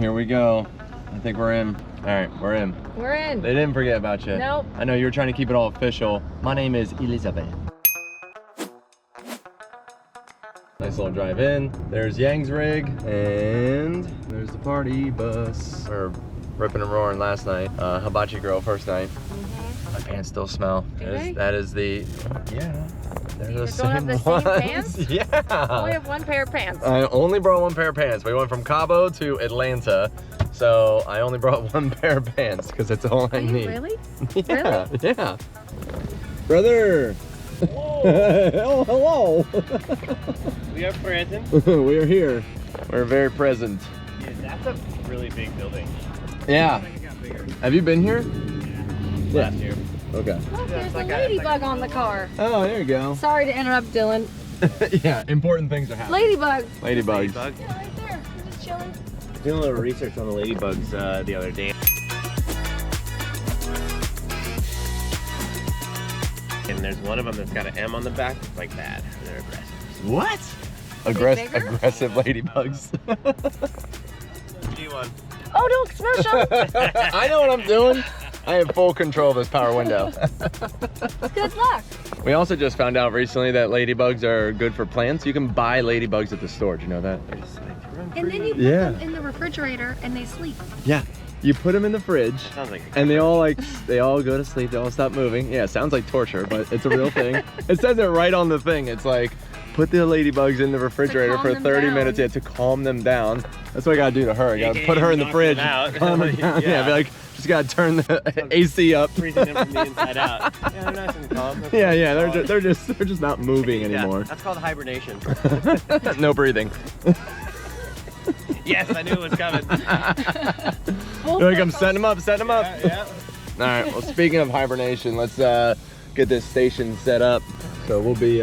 here we go. I think we're in. All right, we're in. We're in. They didn't forget about you. Nope. I know you were trying to keep it all official. My name is Elizabeth. Nice little drive in. There's Yang's rig, and there's the party bus. We're ripping and roaring last night. Hibachi grill first night. My pants still smell. That is the, yeah. They're the same ones. Yeah. I only have one pair of pants. I only brought one pair of pants. We went from Cabo to Atlanta, so I only brought one pair of pants because that's all I need. Really? Yeah, Really? yeah. Brother. Oh, hello. We are present. We are here. We're very present. Yeah, that's a really big building. Yeah. Have you been here? Yeah. Last year. Okay. Look, there's a ladybug on the car. Oh, there you go. Sorry to interrupt, Dylan. Yeah, important things are happening. Ladybug. Ladybugs. Ladybug. Yeah, right there. He's just chilling. Doing a little research on the ladybugs the other day. And there's one of them that's got an M on the back. It's like bad. They're aggressive. What? Bigger? Aggressive ladybugs. G1. Oh, don't smash them. I know what I'm doing. I have full control of this power window. Good luck. We also just found out recently that ladybugs are good for plants. You can buy ladybugs at the store. Do you know that? And then you put them in the refrigerator and they sleep. Yeah. You put them in the fridge, Sounds like and they all go to sleep. They all stop moving. Yeah, it sounds like torture, but it's a real thing. It says it right on the thing. It's like, put the ladybugs in the refrigerator for 30 minutes, yeah, to calm them down. That's what I gotta do to her. I gotta put her in the fridge. Calm her down. Yeah, be like, just gotta turn the AC up. Freezing them from the inside out. Yeah, they're nice and calm. Yeah, they're just not moving anymore. Yeah, that's called hibernation. No breathing. Yes, I knew it was coming. Like, I'm setting them up, setting them up. Yeah. All right. Well, speaking of hibernation, let's get this station set up. So we'll be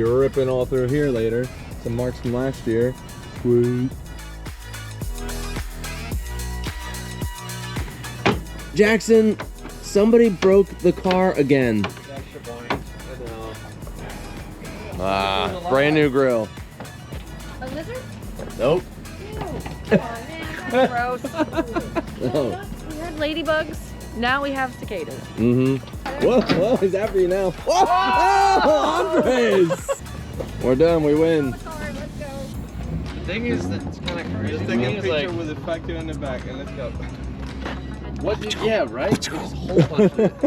ripping all through here later. Some marks from last year. Sweet. Jackson, somebody broke the car again. Brand new grill. A lizard? Nope. Ew. Come on, man. Gross. No. We had ladybugs. Now we have cicadas. Mm-hmm. Whoa, he's after you now. Whoa! Oh, Andres! We're done, we win. Let's go. The thing is that's kind of crazy. Just take a picture with the factory on the back and let's go. What did, yeah, right? Just a whole bunch of it.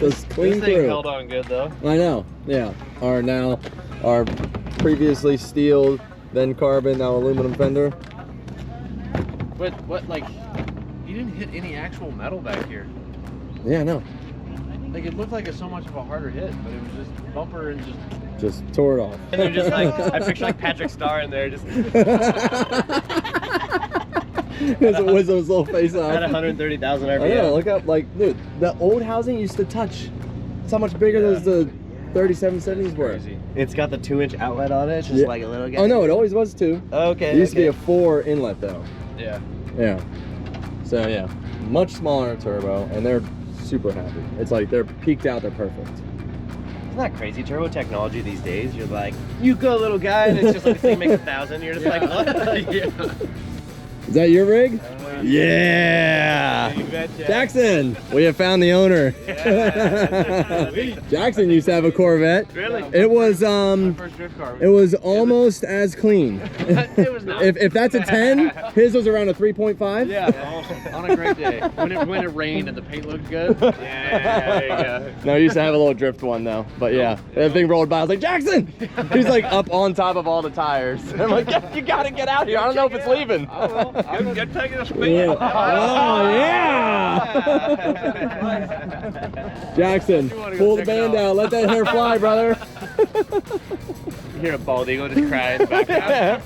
Let's clean This thing through. held on good though. I know, yeah. Our previously steel, then carbon, now aluminum fender. But what, like, you didn't hit any actual metal back here. Yeah, I know. Like, it looked like it's so much of a harder hit, but it was just bumper and Just tore it off. And they're just like, I picture like Patrick Starr in there just There's a Wizard's little face off. at 130,000 I know, RPM. look up, like, dude, the old housing used to touch. It's how much bigger those the 3770s were. crazy. It's got the 2-inch outlet on it. It's just Yeah. like a little guy. Oh no, it always was 2. Okay. It used to be a 4 inlet though. Yeah. Yeah. So yeah, much smaller turbo, and they're super happy. It's like they're peaked out, they're perfect. Isn't that crazy? Turbo technology these days, you're like, you go little guy, and it's just like, this thing makes 1,000. You're just like, what? Yeah. Is that your rig? Yeah! You betcha. Jackson, we have found the owner. Yeah. Jackson used to have a Corvette. Really? It was My first drift car. it was almost as clean. It was not. If that's a 10, his was around a 3.5. Yeah, on a great day. When it rained and the paint looked good. Yeah, there you go. No, he used to have a little drift one though. But yeah, that thing rolled by. I was like, Jackson! He's like up on top of all the tires. I'm like, you gotta get out here. I don't know if it's leaving. I will. I'm good taking a spin. Yeah. Oh yeah! Jackson, pull the band out. Let that hair fly, brother. You hear a bald eagle just cry in the background.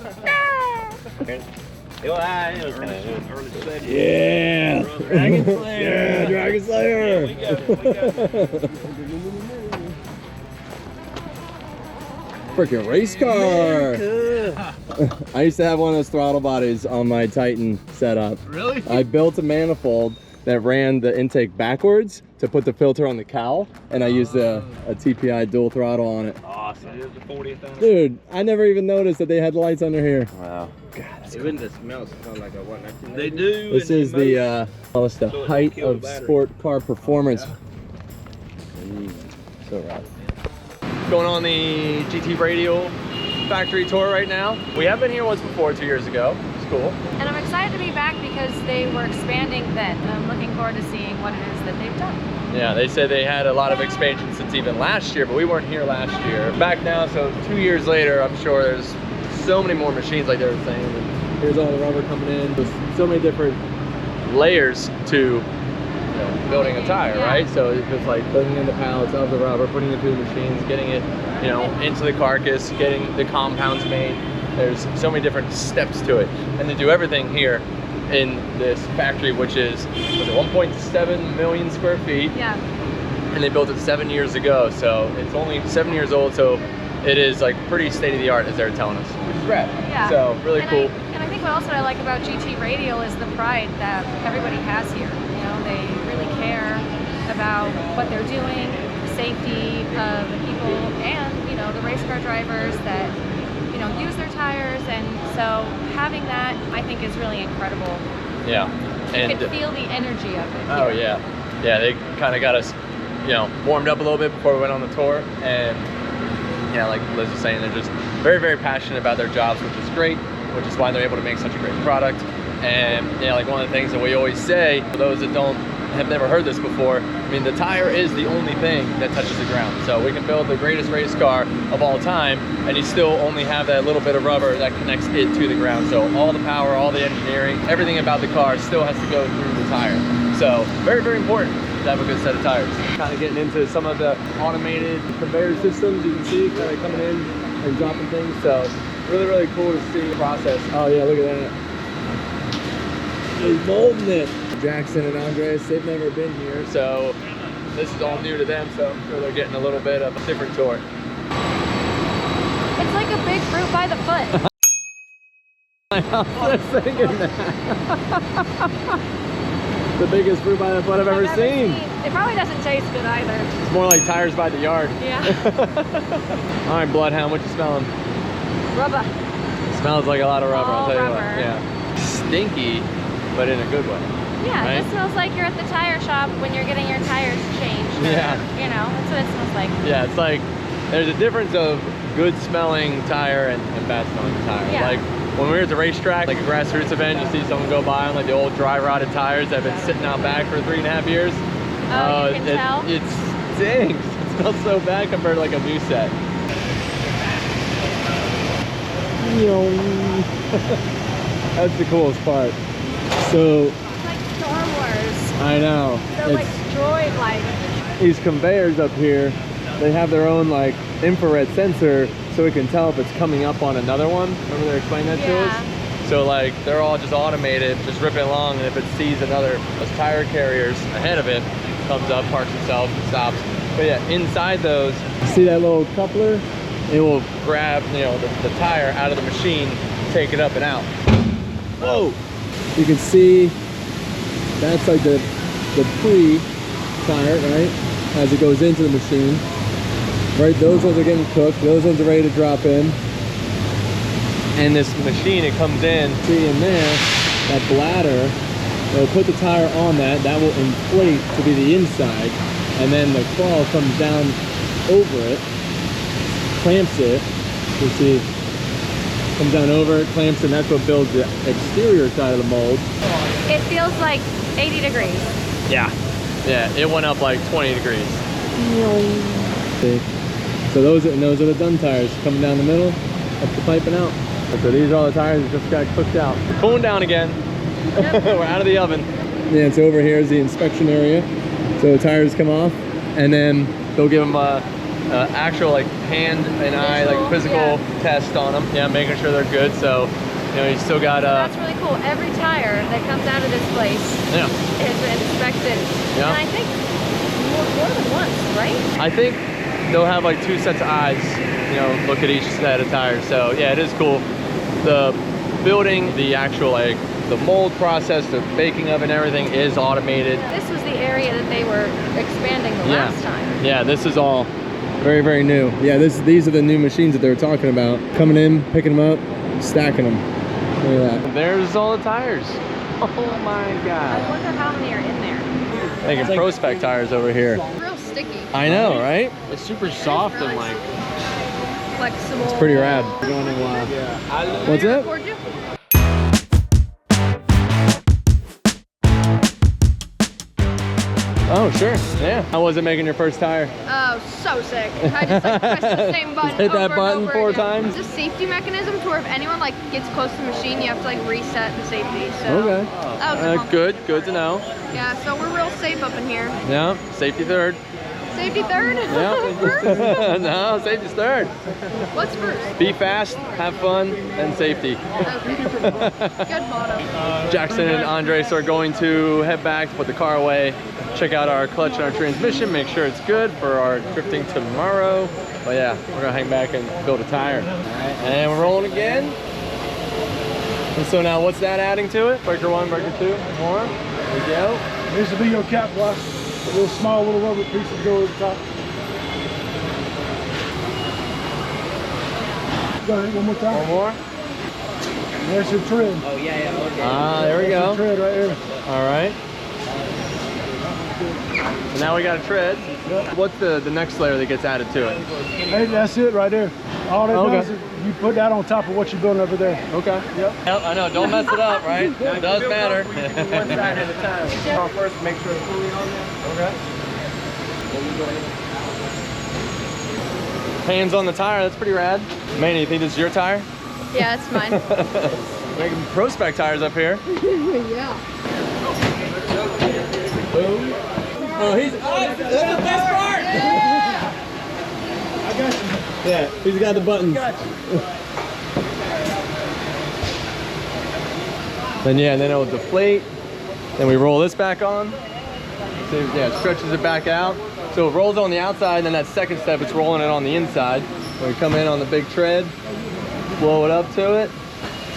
It was kind of Yeah. Dragon Slayer. Yeah, Dragon Slayer. We go. Freaking race car. I used to have one of those throttle bodies on my Titan setup. Really? I built a manifold that ran the intake backwards to put the filter on the cowl, and I used a TPI dual throttle on it. Awesome. The 40th. Dude, I never even noticed that they had lights under here. Wow. God, that's Even the smells sound like a what? They do. This is the it's the height of sport car performance. So rad. Going on the GT Radial Factory tour right now. We have been here once before, 2 years ago. It's cool. And I'm excited to be back because they were expanding then. And I'm looking forward to seeing what it is that they've done. Yeah, they said they had a lot of expansion since even last year, but we weren't here last year. Back now, so 2 years later, I'm sure there's so many more machines like they were saying. And here's all the rubber coming in. There's so many different layers to building a tire, right? So it's just like putting in the pallets of the rubber, putting it through the machines, getting it, into the carcass, getting the compounds made. There's so many different steps to it. And they do everything here in this factory, which is, was it 1.7 million square feet? Yeah. And they built it 7 years ago. So it's only 7 years old. So it is like pretty state of the art, as they're telling us, which is rad. Yeah. So really cool. And I think what else I like about GT Radial is the pride that everybody has here. They really care about what they're doing, the safety of the people, and the race car drivers that use their tires. And so having that, I think, is really incredible. Yeah, and you can feel the energy of it. Oh yeah, they kind of got us, warmed up a little bit before we went on the tour, and like Liz was saying, they're just very, very passionate about their jobs, which is great, which is why they're able to make such a great product. And like one of the things that we always say, for those that have never heard this before, I mean, the tire is the only thing that touches the ground. So we can build the greatest race car of all time, and you still only have that little bit of rubber that connects it to the ground. So all the power, all the engineering, everything about the car still has to go through the tire. So very, very important to have a good set of tires. Kind of getting into some of the automated conveyor systems you can see kind of coming in and dropping things. So really, really cool to see the process. Oh yeah, look at that. He's molding it. Jackson and Andres, they've never been here, so this is all new to them, so I'm sure they're getting a little bit of a different tour. It's like a big fruit by the foot. I was thinking that. The biggest fruit by the foot I've ever seen. It probably doesn't taste good either. It's more like tires by the yard. Yeah. All right, Bloodhound, what you smelling? Rubber. It smells like a lot of rubber, All I'll tell rubber. you what. Yeah. Stinky, but in a good way. Yeah, right? It just smells like you're at the tire shop when you're getting your tires changed. Yeah. That's what it smells like. Yeah, it's like there's a difference of good smelling tire and bad smelling tire. Yeah. Like when we were at the racetrack, like a grassroots event, you see someone go by on like the old dry rotted tires that have been sitting out back for 3.5 years. Oh, you can tell? It stinks. It smells so bad compared to like a new set. That's the coolest part. So It's like Star Wars. I know. They're like droid-like. These conveyors up here, they have their own like infrared sensor, so it can tell if it's coming up on another one. Remember they explained that to us? So like they're all just automated, just ripping along, and if it sees those tire carriers ahead of it, comes up, parks itself, and stops. But yeah, inside those, see that little coupler? It will grab, the tire out of the machine, take it up and out. Whoa! You can see that's like the pre-tire, right? As it goes into the machine. Right, those ones are getting cooked, those ones are ready to drop in. And this machine, it comes in, see in there, that bladder, they'll put the tire on that will inflate to be the inside, and then the claw comes down over it, clamps it, you see, comes down over it, clamps it, and that's what builds the exterior side of the mold. It feels like 80 degrees. Yeah, it went up like 20 degrees. See? So those are the done tires, coming down the middle, up the pipe and out. So these are all the tires that just got cooked out. Cooling down again. Yep. We're out of the oven. Yeah, so over here is the inspection area. So the tires come off, and then they'll give them a actual like hand and eye like physical test on them. Yeah, making sure they're good. So you still got. That's really cool. Every tire that comes out of this place is inspected. Yeah. And I think more than once, right? I think they'll have like 2 sets of eyes, look at each set of tires. So yeah, it is cool. The building, the actual like the mold process, the baking oven, everything is automated. This was the area that they were expanding the last time. Yeah, this is all very, very new. Yeah, these are the new machines that they were talking about. Coming in, picking them up, stacking them. Look at that. There's all the tires. Oh my I God. wonder how many are in there. Making Prospect tires over here. Real sticky. I know, right? It's super soft and like Flexible. It's pretty rad. What's that? Record you? Oh, sure. Yeah. How was it making your first tire? Oh, so sick. I just like pressed the same button Hit that over button and over 4 again. times? It's a safety mechanism to where if anyone like gets close to the machine, you have to like reset the safety. So Okay. that was a Good to know. Yeah, so we're real safe up in here. Yeah, safety third. Safety third? Yeah. No, safety's third. What's first? Be fast, have fun, and safety. Okay. Good motto. Jackson and Andres are going to head back to put the car away, check out our clutch and our transmission, make sure it's good for our drifting tomorrow. But yeah, we're gonna hang back and build a tire. All right, and we're rolling again. And so now what's that adding to it? Breaker 1, breaker 2, more. There we go. This will be your cap block. A little small little rubber piece that go at the top. Go ahead, one more time. One more. There's your tread. oh yeah, okay. Ah, there we There's go. your tread right there. All right. So now we got a tread. What's the next layer that gets added to it? Hey, that's it right there. All it does is you put that on top of what you're building over there. Okay. Yep. I know, don't mess it up, right? It does matter. One side at a time. First, make sure it's fully on there. Okay. Hands on the tire, that's pretty rad. Manny, you think this is your tire? Yeah, it's mine. Making Prospect tires up here. Yeah. Boom. Oh, that's the best part! I got you. Yeah, he's got the buttons. Then yeah, and then it'll deflate. Then we roll this back on. So yeah, it stretches it back out. So it rolls on the outside, and then that second step, it's rolling it on the inside. We come in on the big tread, blow it up to it.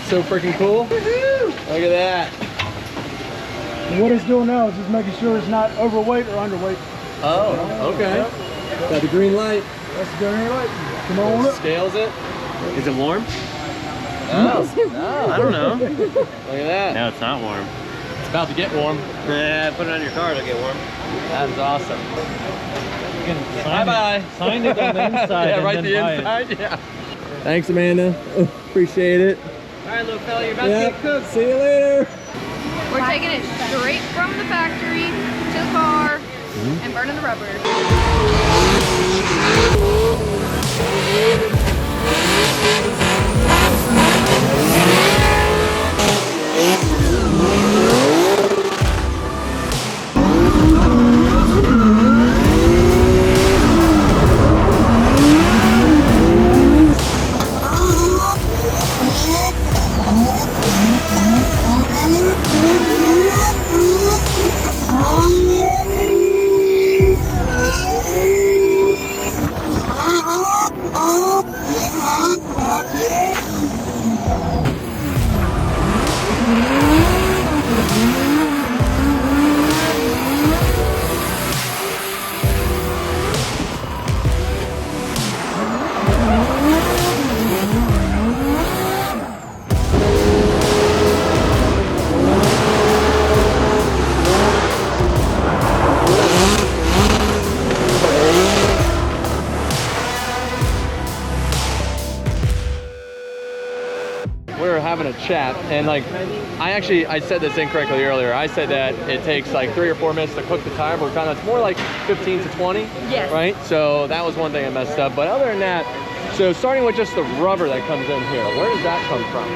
So freaking cool. Look at that. And what it's doing now is just making sure it's not overweight or underweight. Oh, okay. Got the green light. That's the green light. Come on up. Scales it. Is it warm? No. I don't know. Look at that. No, it's not warm. It's about to get warm. Yeah, put it on your car, it'll get warm. That is awesome. Bye-bye. Sign it on the inside. Yeah, and right then the buy it. inside. Yeah. Thanks, Amanda. Appreciate it. All right, little fella, you're about to Yep. get cooked. See you later. We're taking it straight from the factory to the car and burning the rubber. We were having a chat, and like, I said this incorrectly earlier. I said that it takes like 3 or 4 minutes to cook the tire, but we found it's more like 15 to 20. Yes. Right? So that was one thing I messed up. But other than that, so starting with just the rubber that comes in here, where does that come from?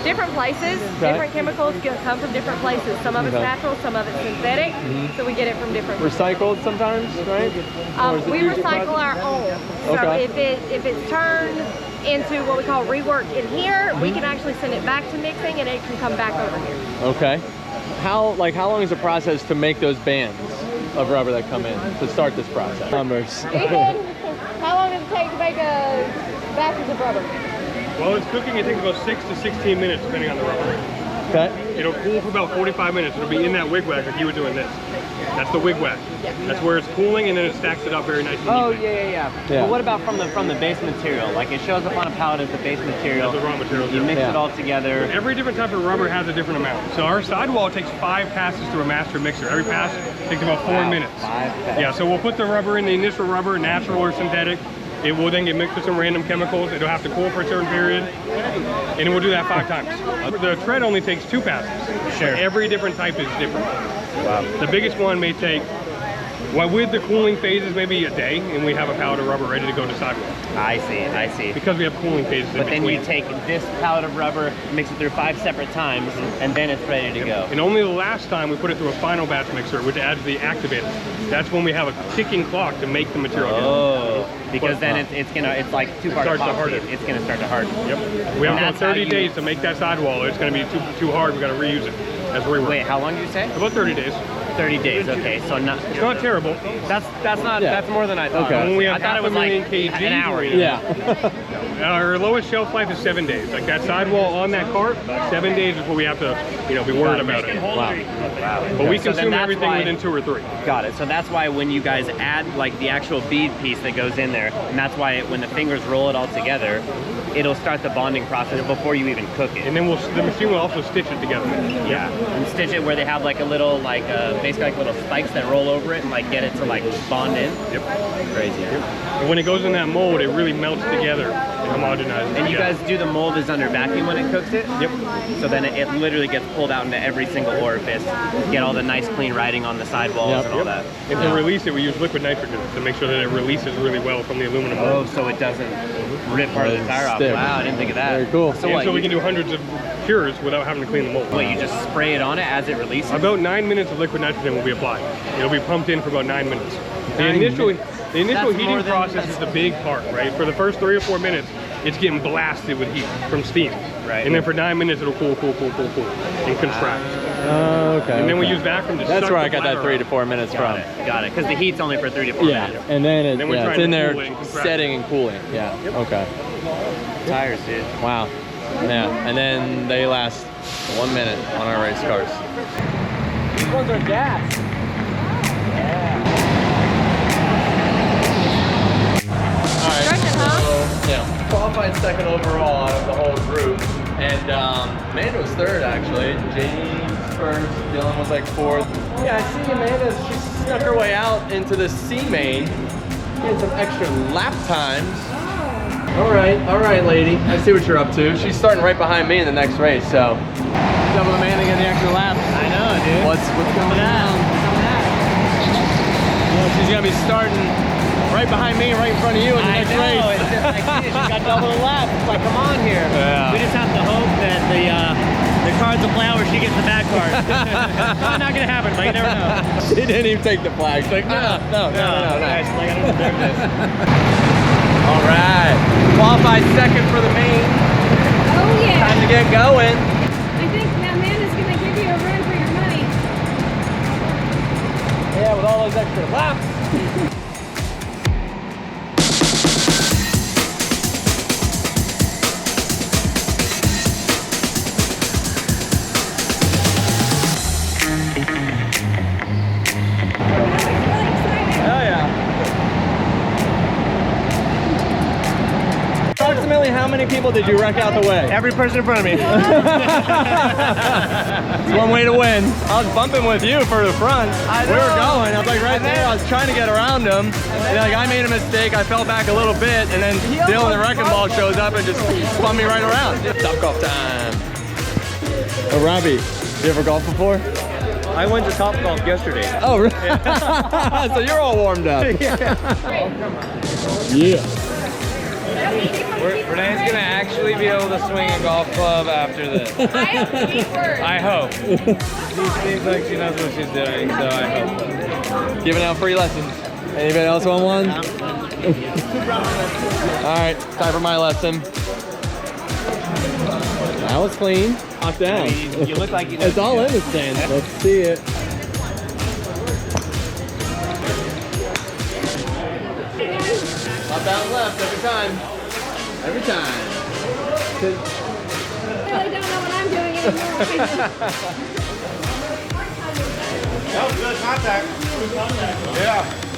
Different places, different chemicals come from different places. Some of it's Okay. natural, some of it's synthetic. So we get it from different. Recycled sometimes, right? Or is it We usually recycle our own. So Okay. if it's turned into what we call rework in here, we can actually send it back to mixing and it can come back over here. Okay. How long is the process to make those bands of rubber that come in to start this process? Numbers. Ethan, how long does it take to make a batches of rubber? While it's cooking, it takes about 6 to 16 minutes, depending on the rubber. Okay. It'll cool for about 45 minutes. It'll be in that wigwag like you were doing this. That's the wigwag. That's where it's cooling and then it stacks it up very nicely. Oh, yeah. But what about from the base material? Like it shows up on a pallet as the base material. That's the raw material. You mix it all together. Every different type of rubber has a different amount. So our sidewall takes 5 passes through a master mixer. Every pass takes about 4 minutes. 5 passes. Yeah, so we'll put the rubber in the initial rubber, natural or synthetic. It will then get mixed with some random chemicals. It'll have to cool for a certain period. And we'll do that 5 times. The tread only takes 2 passes. Sure. Every different type is different. Wow. The biggest one may take, well, with the cooling phases, maybe a day, and we have a pallet of rubber ready to go to sidewall. I see. Because we have cooling phases But then between. you take this pallet of rubber, mix it through 5 separate times, and then it's ready to go. And only the last time we put it through a final batch mixer, which adds the activator. That's when we have a ticking clock to make the material again. Oh, because then it's like too hard to harden. It's gonna start to harden. Yep. We have about 30 days to make that sidewall. It's gonna be too hard. We gotta reuse it as rework. Wait, how long did you say? About 30 days. 30 days. Okay, so It's not terrible. that's more than I thought. Okay. When we have I thought it was 500,000 like kgs, an hour. Yeah. Our lowest shelf life is 7 days. Like that sidewall on that cart, 7 days is what we have to, be worried about it. Wow. But we So then consume that's everything why- within 2 or 3. Got it. So that's why when you guys add like the actual bead piece that goes in there, and that's why when the fingers roll it all together, it'll start the bonding process before you even cook it. And then the machine will also stitch it together. Yeah, and stitch it where they have like a little basically like little spikes that roll over it and like get it to like bond in. Yep. Crazy. Yep. And when it goes in that mold, it really melts together and homogenizes. And you together. guys do the mold is under vacuum when it cooks it? Yep. So then it literally gets pulled out into every single orifice, get all the nice clean writing on the sidewalls and all that. And to release it, we use liquid nitrogen to make sure that it releases really well from the aluminum mold. Oh, so it doesn't rip part of the tire off. Stick. Wow, I didn't think of that. Very cool. So And what? so we can do hundreds of cures without having to clean the mold. Wait, you just spray it on it as it releases? About 9 minutes of liquid nitrogen will be applied. It'll be pumped in for about 9 minutes. The 9 initial That's more heating than- process is the big part, right? For the first 3 or 4 minutes, it's getting blasted with heat from steam. Right. And then for 9 minutes, it'll cool, and contract. Okay. And then we okay. use vacuum to That's suck where the I got that bladder 3 out. to 4 minutes from. Got it. Because the heat's only for 3 to 4 Yeah, minutes. and then Then we're it's trying in to there cool it and contract. setting and cooling. Yeah. Okay. Tires, dude. Wow. Yeah, and then they last 1 minute on our race cars. These ones are gas. Yeah, qualified second overall out of the whole group, and Amanda was third actually. James first, Dylan was like fourth. Yeah, I see Amanda. She snuck her way out into the C main, getting some extra lap times. All right, lady. I see what you're up to. She's starting right behind me in the next race, so. Double Amanda getting the extra laps. I know, dude. What's going on? Well, she's gonna be starting right behind me, right in front of you in the next race. It's just like, dude, she's got double the lap. It's like, come on here. Yeah. We just have to hope that the cards will play out where she gets the bad card. Probably not gonna happen, but you never know. She didn't even take the flag. She's like, no. Guys, like, I don't deserve this. All right, qualified second for the main. Oh yeah. Time to get going. I think Amanda's gonna give you a run for your money. Yeah, with all those extra laps. Approximately how many people did you wreck out the way? Every person in front of me. It's one way to win. I was bumping with you for the front. We were going. I was like right there. I was trying to get around him. And like I made a mistake. I fell back a little bit, and then Dylan the wrecking ball shows up and just spun me right around. Top golf time. Oh, Robbie, you ever golfed before? I went to Top Golf yesterday. Oh, really? So you're all warmed up. Yeah. Renee's gonna actually be able to swing a golf club after this. I hope. She seems like she knows what she's doing, so I hope. Giving out free lessons. Anybody else want one? All right, time for my lesson. Now it's clean. Lock down. You look like you know. It's all in the stand. Let's see it. Up, down, left every time. Every time. I really don't know what I'm doing That was good contact. Yeah.